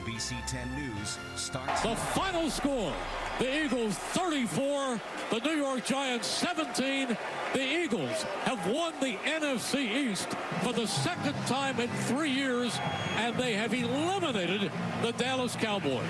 NBC 10 News starts. The final score, the Eagles 34, the New York Giants 17. The Eagles have won the NFC East for the second time in 3 years, and they have eliminated the Dallas Cowboys.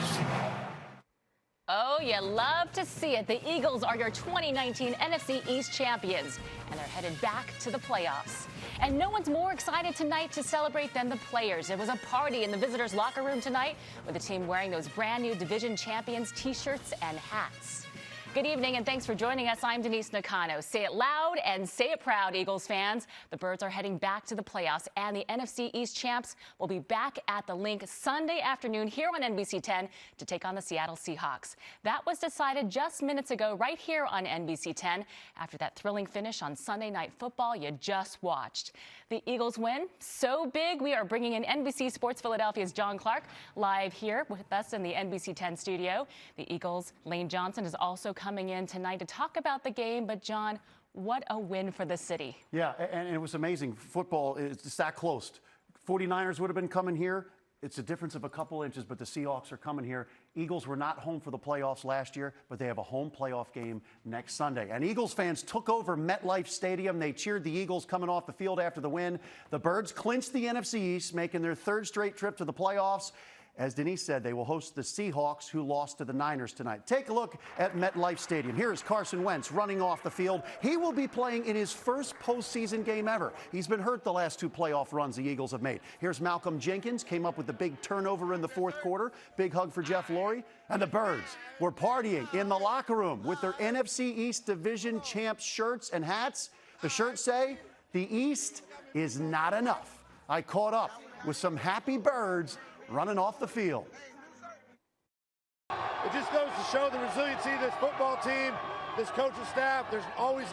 Oh, you love to see it. The Eagles are your 2019 NFC East champions, and they're headed back to the playoffs. And no one's more excited tonight to celebrate than the players. It was a party in the visitors' locker room tonight with the team wearing those brand new division champions T-shirts and hats. Good evening, and thanks for joining us. I'm Denise Nakano. Say it loud and say it proud, Eagles fans. The Birds are heading back to the playoffs, and the NFC East champs will be back at the Link Sunday afternoon here on NBC 10 to take on the Seattle Seahawks. That was decided just minutes ago right here on NBC 10 after that thrilling finish on Sunday Night Football you just watched. The Eagles win so big, we are bringing in NBC Sports Philadelphia's John Clark live here with us in the NBC 10 studio. The Eagles' Lane Johnson is also coming in tonight to talk about the game. But, John, what a win for the city. Yeah, and it was amazing. Football is that close. 49ers would have been coming here. It's a difference of a couple inches, but the Seahawks are coming here. Eagles were not home for the playoffs last year, but they have a home playoff game next Sunday. And Eagles fans took over MetLife Stadium. They cheered the Eagles coming off the field after the win. The Birds clinched the NFC East, making their third straight trip to the playoffs. As Denise said, they will host the Seahawks, who lost to the Niners tonight. Take a look at MetLife Stadium. Here is Carson Wentz running off the field. He will be playing in his first postseason game ever. He's been hurt the last two playoff runs the Eagles have made. Here's Malcolm Jenkins, came up with the big turnover in the fourth quarter. Big hug for Jeff Lurie. And the Birds were partying in the locker room with their NFC East Division champs shirts and hats. The shirts say, "The East is not enough." I caught up with some happy Birds running off the field. It just goes to show the resiliency of this football team, this coaching staff. There's always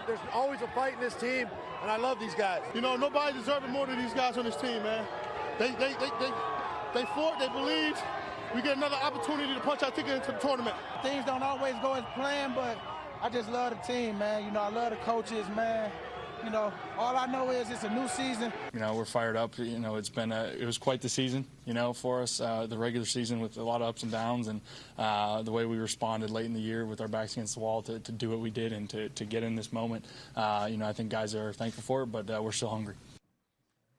a fight in this team, and I love these guys. You know, nobody deserves more than these guys on this team, man. They fought, they believed. We get another opportunity to punch our ticket into the tournament. Things don't always go as planned, but I just love the team, man. You know, I love the coaches, man. You know, all I know is it's a new season. You know, we're fired up. You know, it was quite the season, you know, for us, the regular season with a lot of ups and downs, and the way we responded late in the year with our backs against the wall to do what we did and to get in this moment. You know, I think guys are thankful for it, but we're still hungry.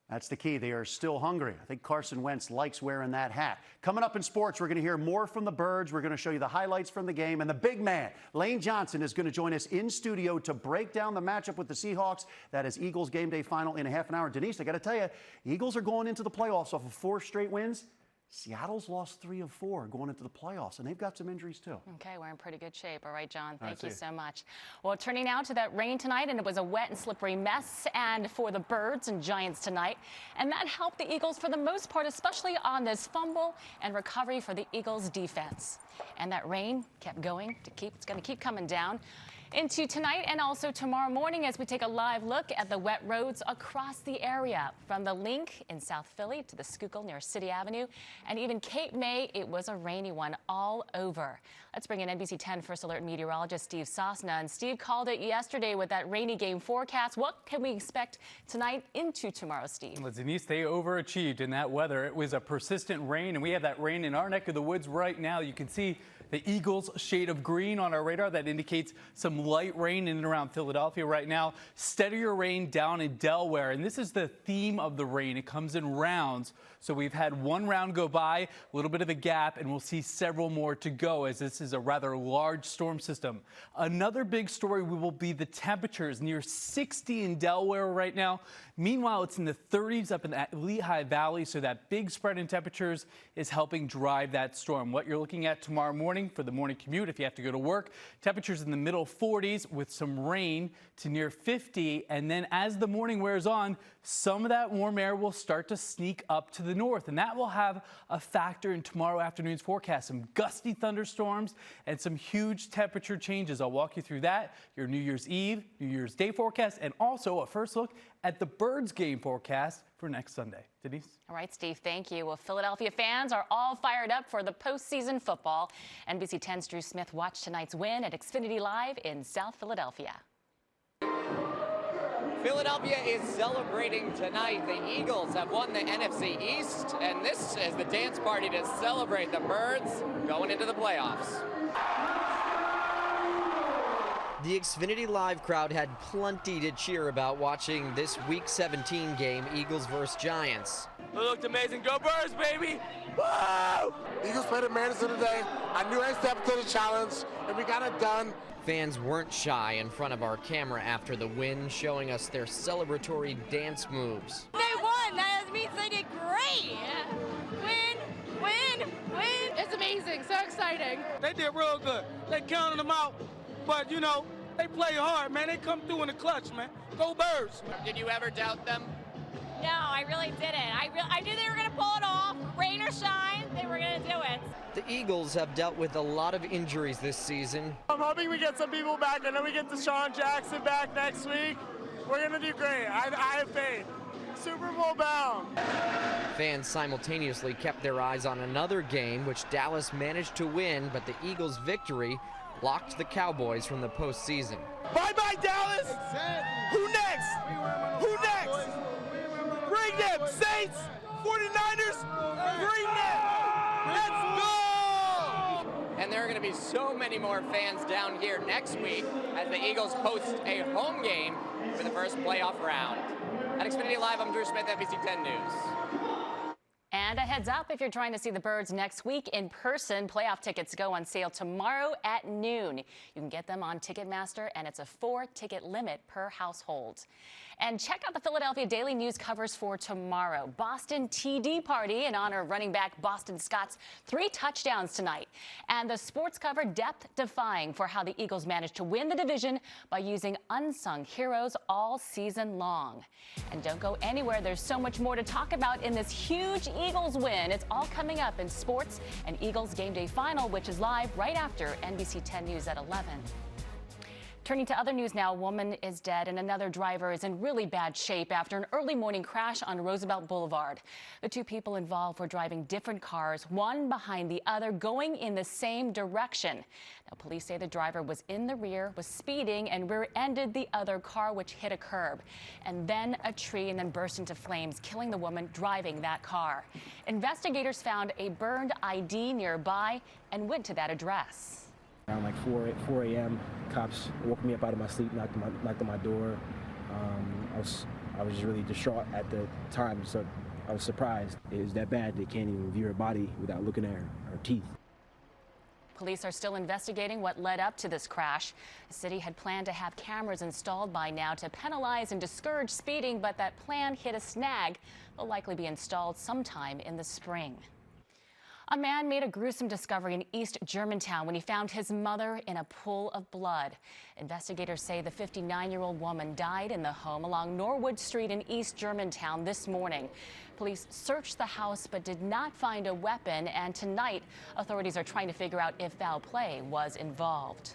That's the key. They are still hungry. I think Carson Wentz likes wearing that hat. Coming up in sports, we're going to hear more from the Birds. We're going to show you the highlights from the game. And the big man, Lane Johnson, is going to join us in studio to break down the matchup with the Seahawks. That is Eagles game day final in a half an hour. Denise, I got to tell you, Eagles are going into the playoffs off of 4 straight wins. Seattle's lost 3 of 4 going into the playoffs, and they've got some injuries, too. Okay, we're in pretty good shape. All right, John, thank you so much. Well, turning now to that rain tonight, and it was a wet and slippery mess and for the Birds and Giants tonight, and that helped the Eagles for the most part, especially on this fumble and recovery for the Eagles defense. And that rain kept going. It's going to keep coming down into tonight and also tomorrow morning as we take a live look at the wet roads across the area. From the Link in South Philly to the Schuylkill near City Avenue and even Cape May, it was a rainy one all over. Let's bring in NBC 10 First Alert meteorologist Steve Sosna. And Steve called it yesterday with that rainy game forecast. What can we expect tonight into tomorrow, Steve? Well, Denise, they overachieved in that weather. It was a persistent rain, and we have that rain in our neck of the woods right now. You can see the Eagles shade of green on our radar. That indicates some light rain in and around Philadelphia right now. Steadier rain down in Delaware. And this is the theme of the rain. It comes in rounds. So we've had one round go by, a little bit of a gap, and we'll see several more to go as this is a rather large storm system. Another big story will be the temperatures near 60 in Delaware right now. Meanwhile, it's in the 30s up in the Lehigh Valley. So that big spread in temperatures is helping drive that storm. What you're looking at tomorrow morning for the morning commute, if you have to go to work, temperatures in the middle 40s with some rain to near 50. And then as the morning wears on, some of that warm air will start to sneak up to the north, and that will have a factor in tomorrow afternoon's forecast. Some gusty thunderstorms and some huge temperature changes. I'll walk you through that, your New Year's Eve, New Year's Day forecast, and also a first look at the Birds game forecast for next Sunday. Denise? All right, Steve, thank you. Well, Philadelphia fans are all fired up for the postseason football. NBC 10's Drew Smith watched tonight's win at Xfinity Live in South Philadelphia. Philadelphia is celebrating tonight. The Eagles have won the NFC East, and this is the dance party to celebrate the Birds going into the playoffs. The Xfinity Live crowd had plenty to cheer about watching this Week 17 game, Eagles vs. Giants. It looked amazing. Go Birds, baby! Woo! Eagles played at Madison today. I knew I'd step into the challenge, and we got it done. Fans weren't shy in front of our camera after the win, showing us their celebratory dance moves. They won. That means they did great. Win, win, win. It's amazing. So exciting. They did real good. They counted them out, but, you know, they play hard, man. They come through in the clutch, man. Go Birds. Did you ever doubt them? No, I really didn't. I knew they were going to pull it off. Rain or shine, they were going to do it. The Eagles have dealt with a lot of injuries this season. I'm hoping we get some people back. I know we get Deshaun Jackson back next week. We're going to do great. I have faith. Super Bowl bound. Fans simultaneously kept their eyes on another game, which Dallas managed to win, but the Eagles' victory blocked the Cowboys from the postseason. Bye-bye, Dallas! Exactly. Who next? Who next? Bring them! Saints! 49ers! Bring them! Let's go! And there are going to be so many more fans down here next week as the Eagles host a home game for the first playoff round. At Xfinity Live, I'm Drew Smith, NBC 10 News. And a heads up, if you're trying to see the Birds next week in person, playoff tickets go on sale tomorrow at noon. You can get them on Ticketmaster, and it's a 4-ticket limit per household. And check out the Philadelphia Daily News covers for tomorrow. Boston TD Party in honor of running back Boston Scott's 3 touchdowns tonight. And the sports cover depth-defying for how the Eagles managed to win the division by using unsung heroes all season long. And don't go anywhere. There's so much more to talk about in this huge Eagles win. It's all coming up in sports and Eagles Game Day Final, which is live right after NBC 10 News at 11. Turning to other news now, a woman is dead and another driver is in really bad shape after an early morning crash on Roosevelt Boulevard. The 2 people involved were driving different cars, one behind the other, going in the same direction. Now, police say the driver was in the rear, was speeding, and rear-ended the other car, which hit a curb, and then a tree, and then burst into flames, killing the woman driving that car. Investigators found a burned ID nearby and went to that address. Around like 4 a.m., cops woke me up out of my sleep, knocked on my door. I was just really distraught at the time, so I was surprised. It was that bad they can't even view her body without looking at her teeth. Police are still investigating what led up to this crash. The city had planned to have cameras installed by now to penalize and discourage speeding, but that plan hit a snag. They'll likely be installed sometime in the spring. A man made a gruesome discovery in East Germantown when he found his mother in a pool of blood. Investigators say the 59-year-old woman died in the home along Norwood Street in East Germantown this morning. Police searched the house but did not find a weapon, and tonight authorities are trying to figure out if foul play was involved.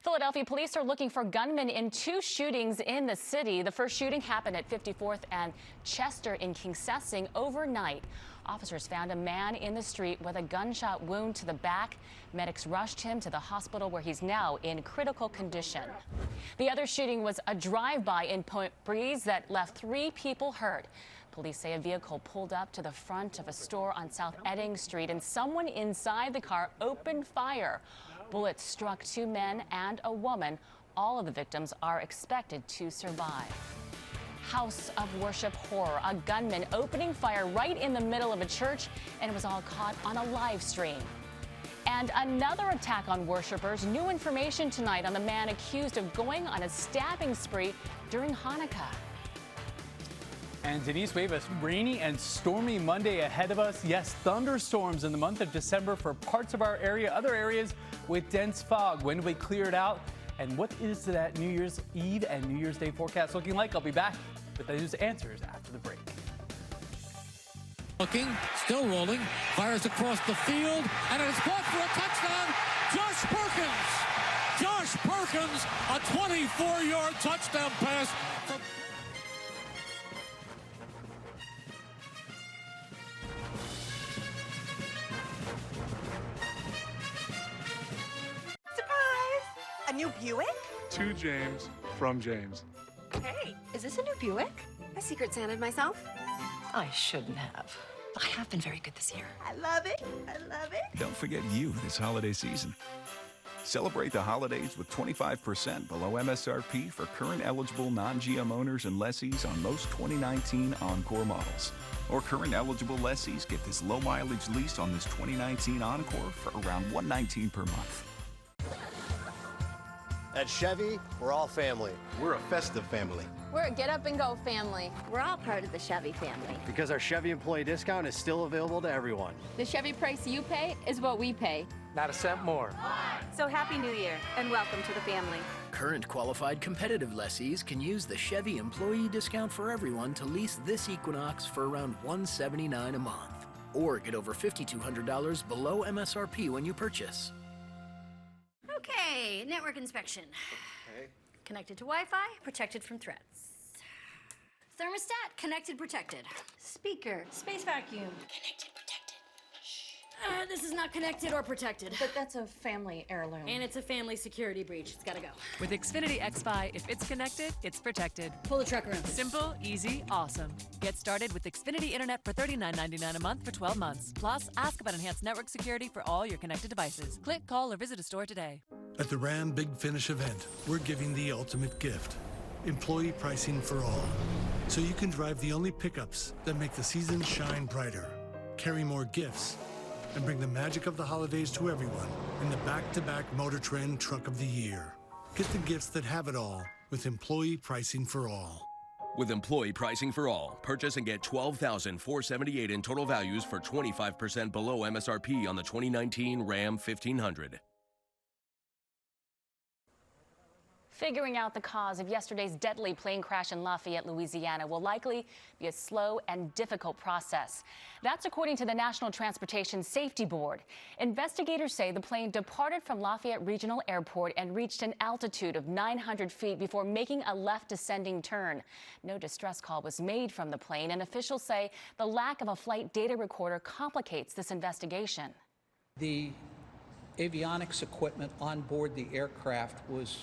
Philadelphia police are looking for gunmen in 2 shootings in the city. The first shooting happened at 54th and Chester in Kingsessing overnight. Officers found a man in the street with a gunshot wound to the back. Medics rushed him to the hospital where he's now in critical condition. The other shooting was a drive-by in Point Breeze that left 3 people hurt. Police say a vehicle pulled up to the front of a store on South Edding Street and someone inside the car opened fire. Bullets struck 2 men and a woman. All of the victims are expected to survive. House of worship horror. A gunman opening fire right in the middle of a church, and it was all caught on a live stream. And another attack on worshipers. New information tonight on the man accused of going on a stabbing spree during Hanukkah. And Denise, we have a rainy and stormy Monday ahead of us. Yes, thunderstorms in the month of December for parts of our area. Other areas with dense fog. When do we clear it out? And what is that New Year's Eve and New Year's Day forecast looking like? I'll be back with those answers after the break. Looking, still rolling, fires across the field, and it's caught for a touchdown. Josh Perkins. Josh Perkins, a 24-yard touchdown pass. Surprise! A new Buick? To James, from James. Hey, Is this a new Buick? I Secret Santed myself. I shouldn't have. I have been very good this year. I love it. I love it. Don't forget you this holiday season. Celebrate the holidays with 25% below MSRP for current eligible non-GM owners and lessees on most 2019 Encore models. Or current eligible lessees get this low mileage lease on this 2019 Encore for around $119 per month. At Chevy, we're all family. We're a festive family. We're a get-up-and-go family. We're all part of the Chevy family. Because our Chevy employee discount is still available to everyone. The Chevy price you pay is what we pay. Not a cent more. So Happy New Year, and welcome to the family. Current qualified competitive lessees can use the Chevy employee discount for everyone to lease this Equinox for around $179 a month. Or get over $5,200 below MSRP when you purchase. Okay, network inspection. Okay. Connected to Wi-Fi, protected from threats. Thermostat, connected, protected. Speaker, space vacuum. Connected, protected. This is not connected or protected. But that's a family heirloom. And it's a family security breach. It's gotta go. With Xfinity XFi, if it's connected, it's protected. Pull the truck around. Simple, easy, awesome. Get started with Xfinity Internet for $39.99 a month for 12 months. Plus, ask about enhanced network security for all your connected devices. Click, call, or visit a store today. At the Ram Big Finish event, we're giving the ultimate gift. Employee pricing for all. So you can drive the only pickups that make the season shine brighter, carry more gifts, and bring the magic of the holidays to everyone in the back-to-back Motor Trend Truck of the Year. Get the gifts that have it all with employee pricing for all. With employee pricing for all, purchase and get $12,478 in total values for 25% below MSRP on the 2019 Ram 1500. Figuring out the cause of yesterday's deadly plane crash in Lafayette, Louisiana will likely be a slow and difficult process. That's according to the National Transportation Safety Board. Investigators say the plane departed from Lafayette Regional Airport and reached an altitude of 900 feet before making a left descending turn. No distress call was made from the plane, and officials say the lack of a flight data recorder complicates this investigation. The avionics equipment on board the aircraft was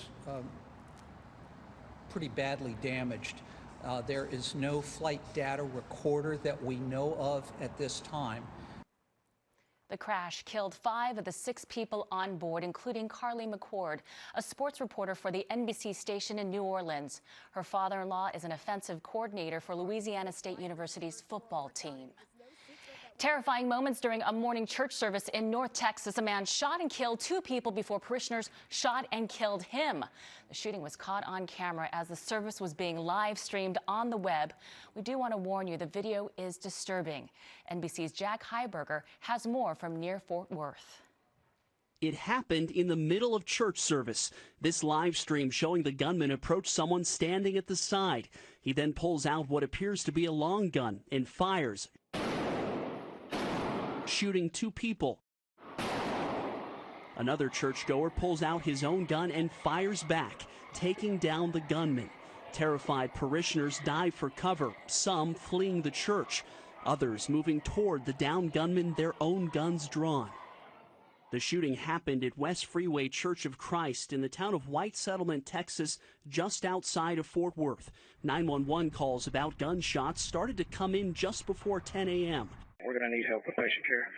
pretty badly damaged. There is no flight data recorder that we know of at this time. The crash killed 5 of the 6 people on board, including Carly McCord, a sports reporter for the NBC station in New Orleans. Her father-in-law is an offensive coordinator for Louisiana State University's football team. Terrifying moments during a morning church service in North Texas. A man shot and killed 2 people before parishioners shot and killed him. The shooting was caught on camera as the service was being live streamed on the web. We do want to warn you, the video is disturbing. NBC's Jack Heiberger has more from near Fort Worth. It happened in the middle of church service. This live stream showing the gunman approach someone standing at the side. He then pulls out what appears to be a long gun and fires, shooting 2 people. Another churchgoer pulls out his own gun and fires back, taking down the gunman. Terrified parishioners dive for cover, some fleeing the church, others moving toward the downed gunman, their own guns drawn. The shooting happened at West Freeway Church of Christ in the town of White Settlement, Texas, just outside of Fort Worth. 911 calls about gunshots started to come in just before 10 a.m. We're going to need help with patient care.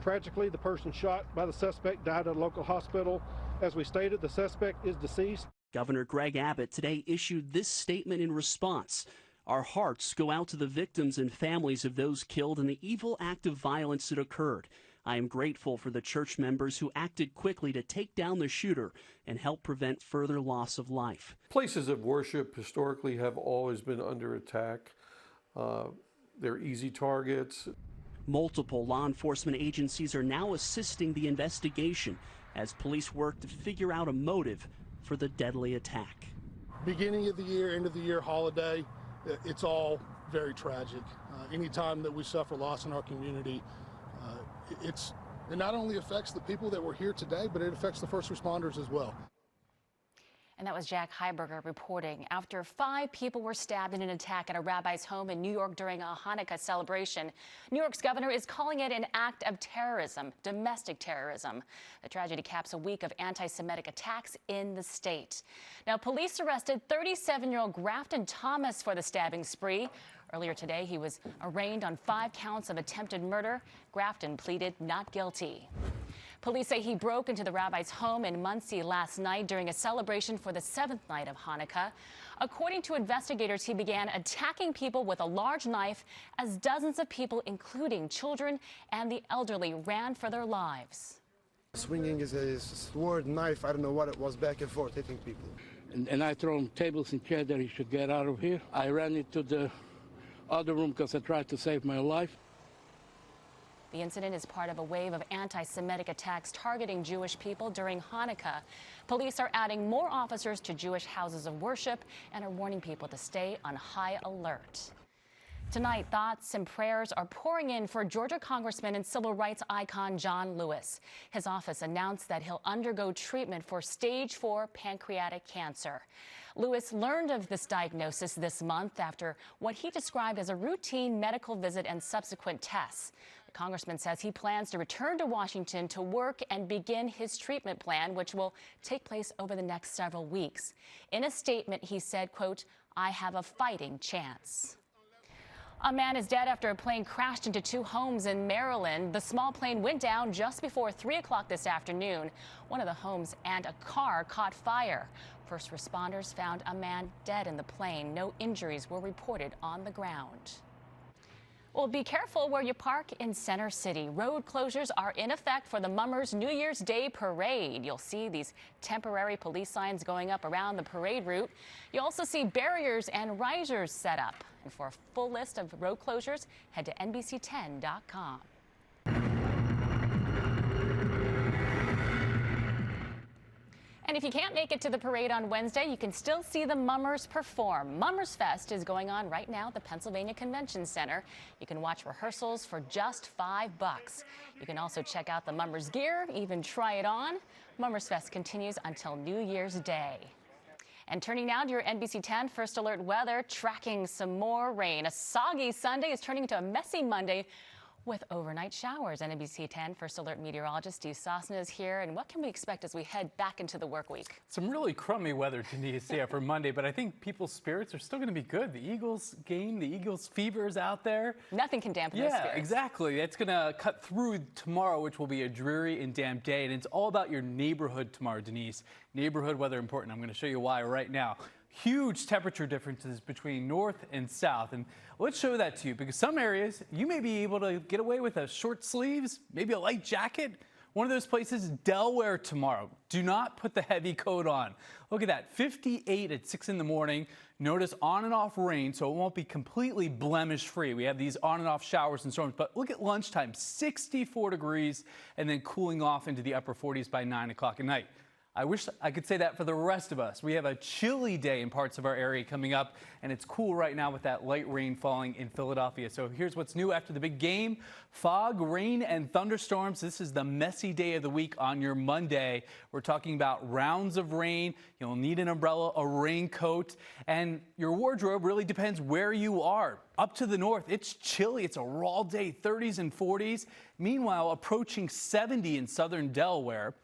Tragically, the person shot by the suspect died at a local hospital. As we stated, the suspect is deceased. Governor Greg Abbott today issued this statement in response. Our hearts go out to the victims and families of those killed in the evil act of violence that occurred. I am grateful for the church members who acted quickly to take down the shooter and help prevent further loss of life. Places of worship historically have always been under attack. They're easy targets. Multiple law enforcement agencies are now assisting the investigation as police work to figure out a motive for the deadly attack. Beginning of the year, end of the year holiday, it's all very tragic. Anytime that we suffer loss in our community, it not only affects the people that were here today, but it affects the first responders as well. And that was Jack Heiberger reporting. After 5 people were stabbed in an attack at a rabbi's home in New York during a Hanukkah celebration, New York's governor is calling it an act of terrorism, domestic terrorism. The tragedy caps a week of anti-Semitic attacks in the state. Now, police arrested 37-year-old Grafton Thomas for the stabbing spree. Earlier today, he was arraigned on 5 counts of attempted murder. Grafton pleaded not guilty. Police say he broke into the rabbi's home in Muncie last night during a celebration for the 7th night of Hanukkah. According to investigators, he began attacking people with a large knife as dozens of people, including children and the elderly, ran for their lives. Swinging his sword, knife, I don't know what it was, back and forth, hitting people. And I throw him tables and chairs that he should get out of here. I ran into the other room because I tried to save my life. The incident is part of a wave of anti-Semitic attacks targeting Jewish people during Hanukkah. Police are adding more officers to Jewish houses of worship and are warning people to stay on high alert. Tonight, thoughts and prayers are pouring in for Georgia Congressman and civil rights icon John Lewis. His office announced that he'll undergo treatment for stage 4 pancreatic cancer. Lewis learned of this diagnosis this month after what he described as a routine medical visit and subsequent tests. The congressman says he plans to return to Washington to work and begin his treatment plan, which will take place over the next several weeks. In a statement, he said, quote, "I have a fighting chance." A man is dead after a plane crashed into 2 homes in Maryland. The small plane went down just before 3 o'clock this afternoon. One of the homes and a car caught fire. First responders found a man dead in the plane. No injuries were reported on the ground. Well, be careful where you park in Center City. Road closures are in effect for the Mummers New Year's Day parade. You'll see these temporary police signs going up around the parade route. You'll also see barriers and risers set up. And for a full list of road closures, head to NBC10.com. And if you can't make it to the parade on Wednesday, you can still see the Mummers perform. Mummers Fest is going on right now at the Pennsylvania Convention Center. You can watch rehearsals for just $5. You can also check out the Mummers gear, even try it on. Mummers Fest continues until New Year's Day. And turning now to your NBC 10 First Alert weather, tracking some more rain. A soggy Sunday is turning into a messy Monday with overnight showers. NBC 10 First Alert meteorologist Steve Sosna is here. And what can we expect as we head back into the work week? Some really crummy weather, Denise, for Monday, but I think people's spirits are still going to be good. The Eagles game, the Eagles fever is out there. Nothing can dampen those spirits. Yeah, exactly. That's going to cut through tomorrow, which will be a dreary and damp day. And it's all about your neighborhood tomorrow, Denise. Neighborhood weather important. I'm going to show you why right now. Huge temperature differences between north and south. And let's show that to you because some areas you may be able to get away with a short sleeves, maybe a light jacket. One of those places, Delaware tomorrow. Do not put the heavy coat on. Look at that, 58 at 6 in the morning. Notice on and off rain, so it won't be completely blemish free. We have these on and off showers and storms, but look at lunchtime, 64 degrees and then cooling off into the upper 40s by 9 o'clock at night. I wish I could say that for the rest of us. We have a chilly day in parts of our area coming up, and it's cool right now with that light rain falling in Philadelphia. So here's what's new after the big game. Fog, rain, and thunderstorms. This is the messy day of the week on your Monday. We're talking about rounds of rain. You'll need an umbrella, a raincoat, and your wardrobe really depends where you are. Up to the north, it's chilly. It's a raw day, 30s and 40s. Meanwhile, approaching 70 in southern Delaware.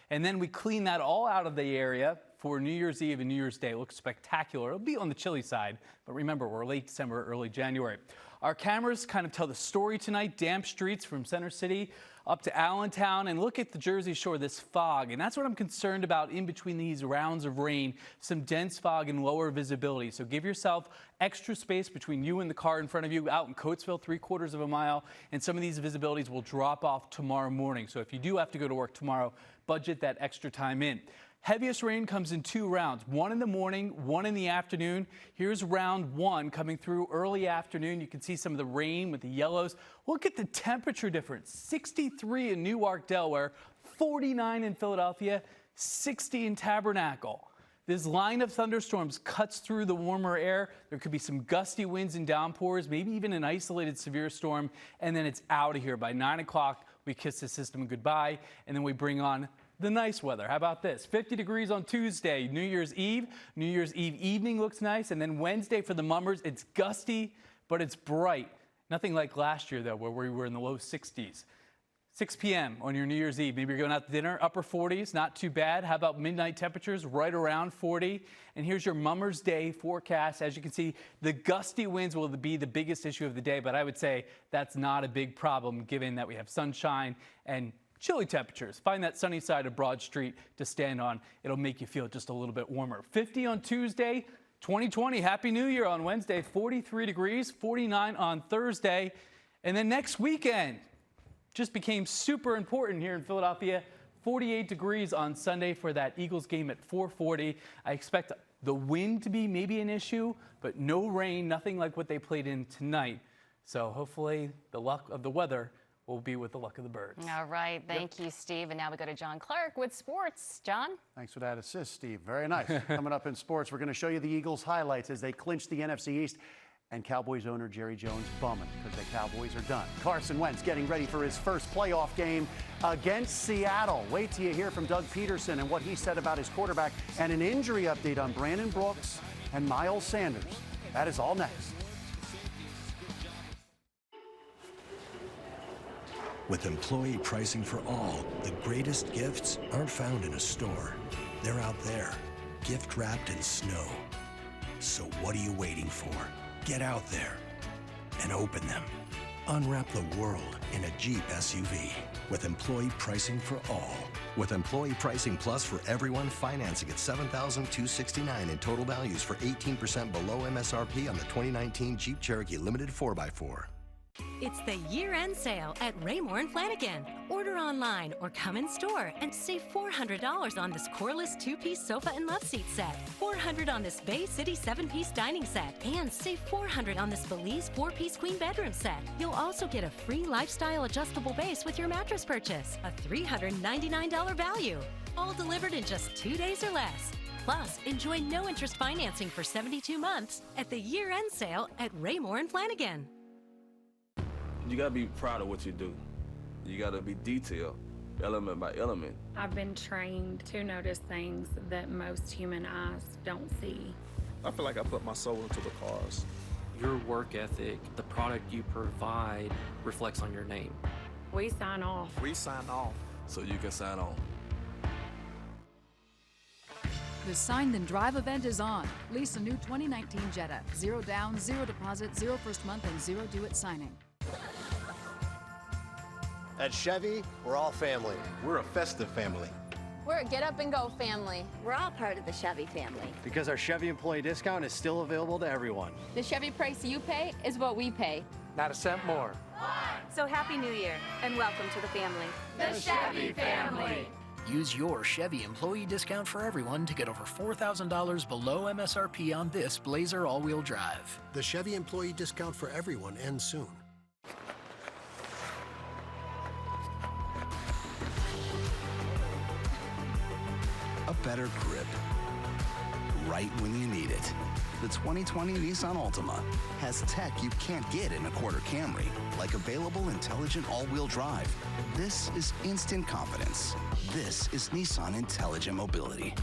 And then we clean that all out of the area for New Year's Eve and New Year's Day. It looks spectacular. It'll be on the chilly side, but remember, we're late December, early January. Our cameras kind of tell the story tonight. Damp streets from Center City up to Allentown, and look at the Jersey Shore, this fog. And that's what I'm concerned about in between these rounds of rain, some dense fog and lower visibility. So give yourself extra space between you and the car in front of you out in Coatesville, 3/4 of a mile, and some of these visibilities will drop off tomorrow morning. So if you do have to go to work tomorrow, budget that extra time in. Heaviest rain comes in 2 rounds, one in the morning, one in the afternoon. Here's round 1 coming through early afternoon. You can see some of the rain with the yellows. Look at the temperature difference, 63 in Newark, Delaware, 49 in Philadelphia, 60 in Tabernacle. This line of thunderstorms cuts through the warmer air. There could be some gusty winds and downpours, maybe even an isolated severe storm, and then it's out of here. By 9 o'clock, we kiss the system goodbye, and then we bring on the nice weather. How about this? 50 degrees on Tuesday, New Year's Eve. New Year's Eve evening looks nice. And then Wednesday for the Mummers, it's gusty, but it's bright. Nothing like last year, though, where we were in the low 60s. 6 p.m. on your New Year's Eve. Maybe you're going out to dinner, upper 40s, not too bad. How about midnight temperatures? Right around 40. And here's your Mummers Day forecast. As you can see, the gusty winds will be the biggest issue of the day, but I would say that's not a big problem given that we have sunshine and chilly temperatures. Find that sunny side of Broad Street to stand on. It'll make you feel just a little bit warmer. 50 on Tuesday, 2020. Happy New Year on Wednesday. 43 degrees, 49 on Thursday. And then next weekend, just became super important here in Philadelphia. 48 degrees on Sunday for that Eagles game at 4:40. I expect the wind to be maybe an issue, but no rain, nothing like what they played in tonight. So hopefully the luck of the weather will be with the luck of the birds. All right. Thank you, Steve. And now we go to John Clark with sports. John? Thanks for that assist, Steve. Very nice. Coming up in sports, we're going to show you the Eagles highlights as they clinch the NFC East. And Cowboys owner Jerry Jones bumming because the Cowboys are done. Carson Wentz getting ready for his first playoff game against Seattle. Wait till you hear from Doug Peterson and what he said about his quarterback, and an injury update on Brandon Brooks and Miles Sanders. That is all next. With employee pricing for all, the greatest gifts aren't found in a store. They're out there, gift wrapped in snow. So what are you waiting for? Get out there and open them. Unwrap the world in a Jeep SUV with employee pricing for all. With employee pricing plus for everyone, financing at $7,269 in total values for 18% below MSRP on the 2019 Jeep Cherokee Limited 4x4. It's the year-end sale at Raymore & Flanigan. Order online or come in store and save $400 on this coreless 2-piece sofa and love seat set, $400 on this Bay City 7-piece dining set, and save $400 on this Belize 4-piece queen bedroom set. You'll also get a free lifestyle adjustable base with your mattress purchase, a $399 value, all delivered in just 2 days or less. Plus, enjoy no-interest financing for 72 months at the year-end sale at Raymore & Flanigan. You gotta be proud of what you do. You gotta be detailed, element by element. I've been trained to notice things that most human eyes don't see. I feel like I put my soul into the cars. Your work ethic, the product you provide, reflects on your name. We sign off. We sign off so you can sign on. The Sign Then Drive event is on. Lease a new 2019 Jetta. 0 down, 0 deposit, 0 first month, and 0 due at signing. At Chevy, we're all family. We're a festive family. We're a get up and go family. We're all part of the Chevy family. Because our Chevy employee discount is still available to everyone. The Chevy price you pay is what we pay. Not a cent more. So Happy New Year, and welcome to the family. The Chevy family. Use your Chevy employee discount for everyone to get over $4,000 below MSRP on this Blazer all-wheel drive. The Chevy employee discount for everyone ends soon. A better grip, right when you need it. The 2020 Nissan Altima has tech you can't get in a quarter Camry, like available intelligent all-wheel drive. This is instant confidence. This is Nissan Intelligent Mobility.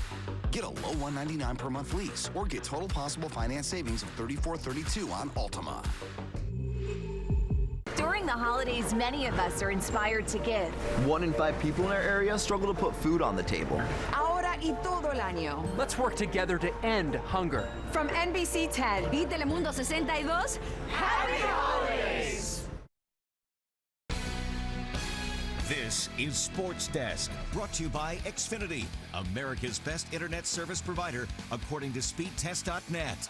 Get a low $199 per month lease or get total possible finance savings of $34.32 on Altima. During the holidays, many of us are inspired to give. 1 in 5 people in our area struggle to put food on the table. Ahora y todo el año. Let's work together to end hunger. From NBC 10 y Telemundo 62, Happy Holidays! This is Sports Desk, brought to you by Xfinity, America's best internet service provider, according to speedtest.net.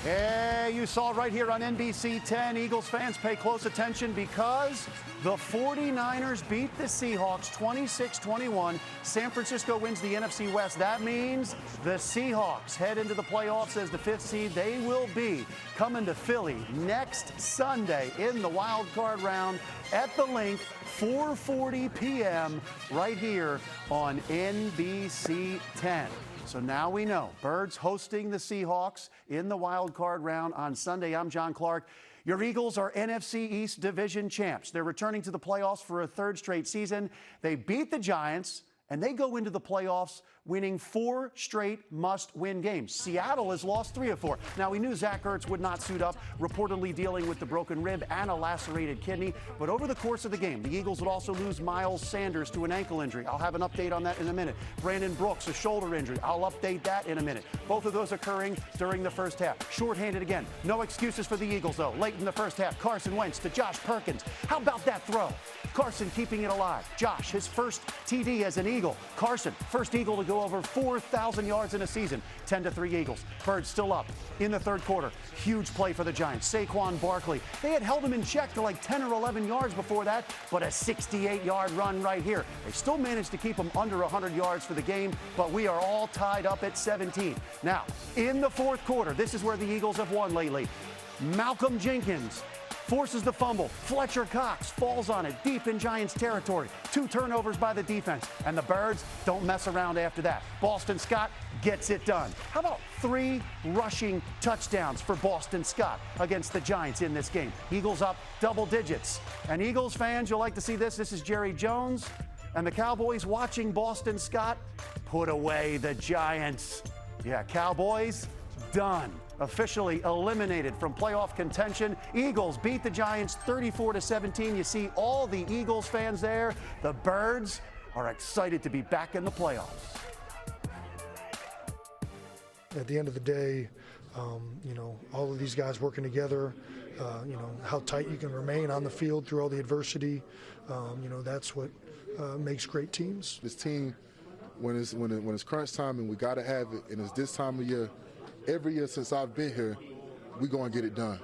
Hey, you saw right here on NBC 10. Eagles fans, pay close attention because the 49ers beat the Seahawks 26-21. San Francisco wins the NFC West. That means the Seahawks head into the playoffs as the 5th seed. They will be coming to Philly next Sunday in the wild card round at the Link, 4:40 p.m. right here on NBC 10. So now we know. Birds hosting the Seahawks in the wild card round on Sunday. I'm John Clark. Your Eagles are NFC East Division champs. They're returning to the playoffs for a 3rd straight season. They beat the Giants and they go into the playoffs winning 4 straight must-win games. Seattle has lost 3 of 4. Now, we knew Zach Ertz would not suit up, reportedly dealing with the broken rib and a lacerated kidney. But over the course of the game, the Eagles would also lose Miles Sanders to an ankle injury. I'll have an update on that in a minute. Brandon Brooks, a shoulder injury. I'll update that in a minute. Both of those occurring during the first half. Shorthanded again. No excuses for the Eagles, though. Late in the first half, Carson Wentz to Josh Perkins. How about that throw? Carson keeping it alive. Josh, his first TD as an Eagle. Carson, first Eagle to go over 4,000 yards in a season. 10-3 Eagles. Birds still up in the third quarter. Huge play for the Giants. Saquon Barkley. They had held him in check to like 10 or 11 yards before that, but a 68-yard run right here. They still managed to keep him under 100 yards for the game, but we are all tied up at 17. Now, in the fourth quarter, this is where the Eagles have won lately. Malcolm Jenkins forces the fumble. Fletcher Cox falls on it deep in Giants territory. 2 turnovers by the defense, and the Birds don't mess around after that. Boston Scott gets it done. How about 3 rushing touchdowns for Boston Scott against the Giants in this game? Eagles up double digits. And Eagles fans, you'll like to see this. This is Jerry Jones and the Cowboys watching Boston Scott put away the Giants. Yeah, Cowboys done. Officially eliminated from playoff contention. Eagles beat the Giants 34-17. You see all the Eagles fans there. The Birds are excited to be back in the playoffs. At the end of the day, you know, all of these guys working together, you know, how tight you can remain on the field through all the adversity, you know, that's what makes great teams. This team, when it's crunch time and we got to have it, and it's this time of year, every year since I've been here, we're going to get it done.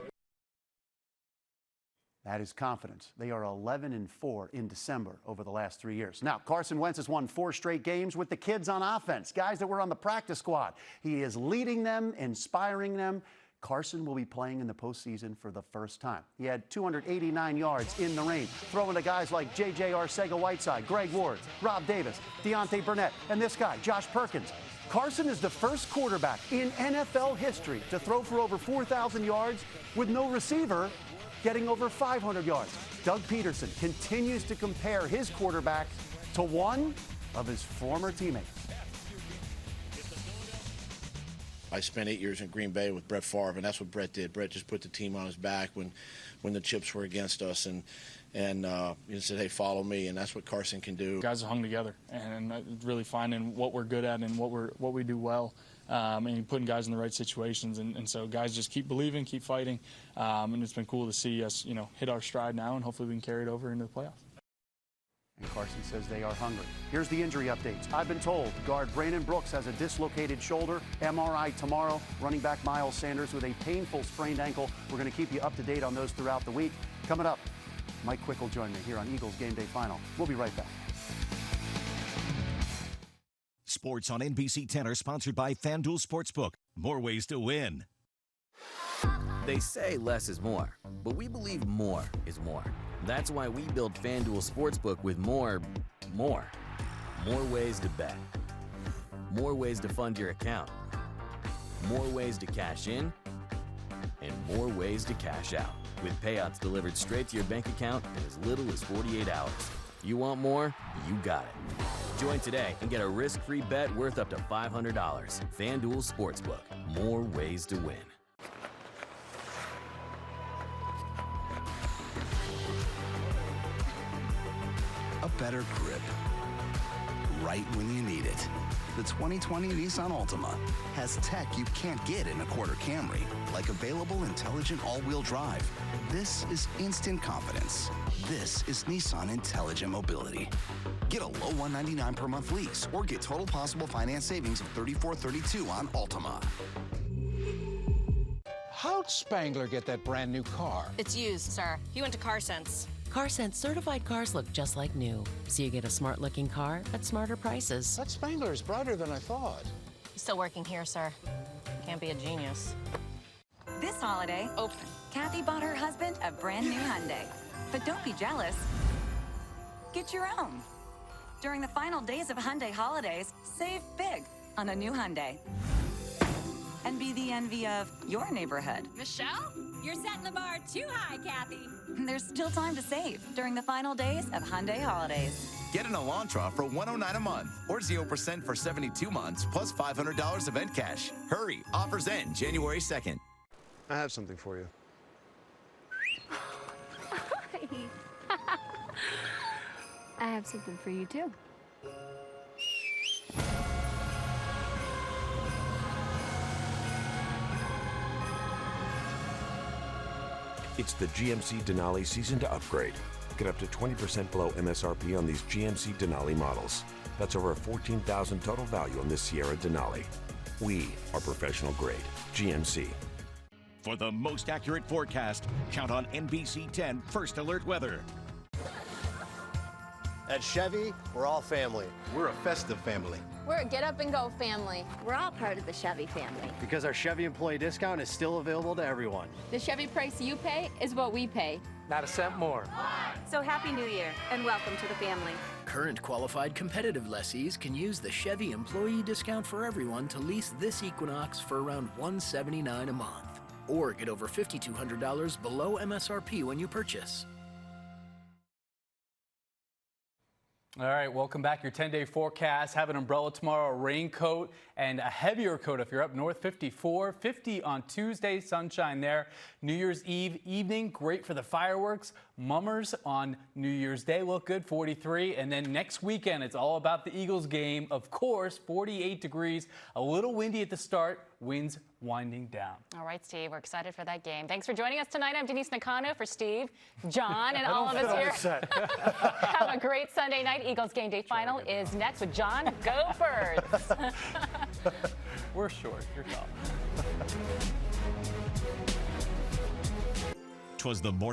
That is confidence. They are 11-4 in December over the last 3 years. Now, Carson Wentz has won 4 straight games with the kids on offense, guys that were on the practice squad. He is leading them, inspiring them. Carson will be playing in the postseason for the first time. He had 289 yards in the rain, throwing to guys like J.J. Arcega-Whiteside, Greg Ward, Rob Davis, Deontay Burnett, and this guy, Josh Perkins. Carson is the first quarterback in NFL history to throw for over 4,000 yards with no receiver getting over 500 yards. Doug Peterson continues to compare his quarterback to one of his former teammates. I spent 8 years in Green Bay with Brett Favre, and that's what Brett did. Brett just put the team on his back when the chips were against us, and he said, hey, follow me, and that's what Carson can do. Guys have hung together and really finding what we're good at and what we do well, and putting guys in the right situations. And so guys just keep believing, keep fighting, and it's been cool to see us, you know, hit our stride now, and hopefully we can carry it over into the playoffs. And Carson says they are hungry. Here's the injury updates. I've been told guard Brandon Brooks has a dislocated shoulder, MRI tomorrow. Running back Miles Sanders with a painful sprained ankle. We're going to keep you up to date on those throughout the week. Coming up, Mike Quick will join me here on Eagles Game Day Final. We'll be right back. Sports on NBC 10 are sponsored by FanDuel Sportsbook. More ways to win. They say less is more, but we believe more is more. That's why we built FanDuel Sportsbook with more ways to bet, more ways to fund your account, more ways to cash in, and more ways to cash out, with payouts delivered straight to your bank account in as little as 48 hours. You want more? You got it. Join today and get a risk-free bet worth up to $500. FanDuel Sportsbook. More ways to win. A better grip. Right when you need it. The 2020 Nissan Altima has tech you can't get in a quarter Camry, like available intelligent all-wheel drive. This is instant confidence. This is Nissan Intelligent Mobility. Get a low $199 per month lease or get total possible finance savings of $34.32 on Altima. How'd Spangler get that brand new car? It's used, sir. He went to CarSense. CarSense certified cars look just like new, so you get a smart-looking car at smarter prices. That Spangler is brighter than I thought. He's still working here, sir. Can't be a genius. This holiday, Kathy bought her husband a brand new Hyundai. But don't be jealous. Get your own. During the final days of Hyundai holidays, save big on a new Hyundai. And be the envy of your neighborhood. Michelle, you're setting the bar too high, Kathy. There's still time to save during the final days of Hyundai holidays. Get an Elantra for $109 a month or 0% for 72 months plus $500 event cash. Hurry, offers end January 2nd. I have something for you. I have something for you, too. It's the GMC Denali season to upgrade. Get up to 20% below MSRP on these GMC Denali models. That's over $14,000 total value on this Sierra Denali. We are professional grade. GMC. For the most accurate forecast, count on NBC 10 First Alert Weather. At Chevy, we're all family. We're a festive family. We're a get up and go family. We're all part of the Chevy family. Because our Chevy employee discount is still available to everyone. The Chevy price you pay is what we pay. Not a cent more. So Happy New Year and welcome to the family. Current qualified competitive lessees can use the Chevy employee discount for everyone to lease this Equinox for around $179 a month. Or get over $5,200 below MSRP when you purchase. All right, welcome back. Your 10-day forecast. Have an umbrella tomorrow, a raincoat, and a heavier coat if you're up north. 54, 50 on Tuesday, sunshine there. New Year's Eve evening, great for the fireworks. Mummers on New Year's Day look good, 43. And then next weekend, it's all about the Eagles game. Of course, 48 degrees, a little windy at the start, winds winding down. All right, Steve, we're excited for that game. Thanks for joining us tonight. I'm Denise Nakano for Steve, John, and all of us here. Have a great Sunday night. Eagles Game Day Final is next with John. Go Birds! We're short. You're tall. 'Twas the morning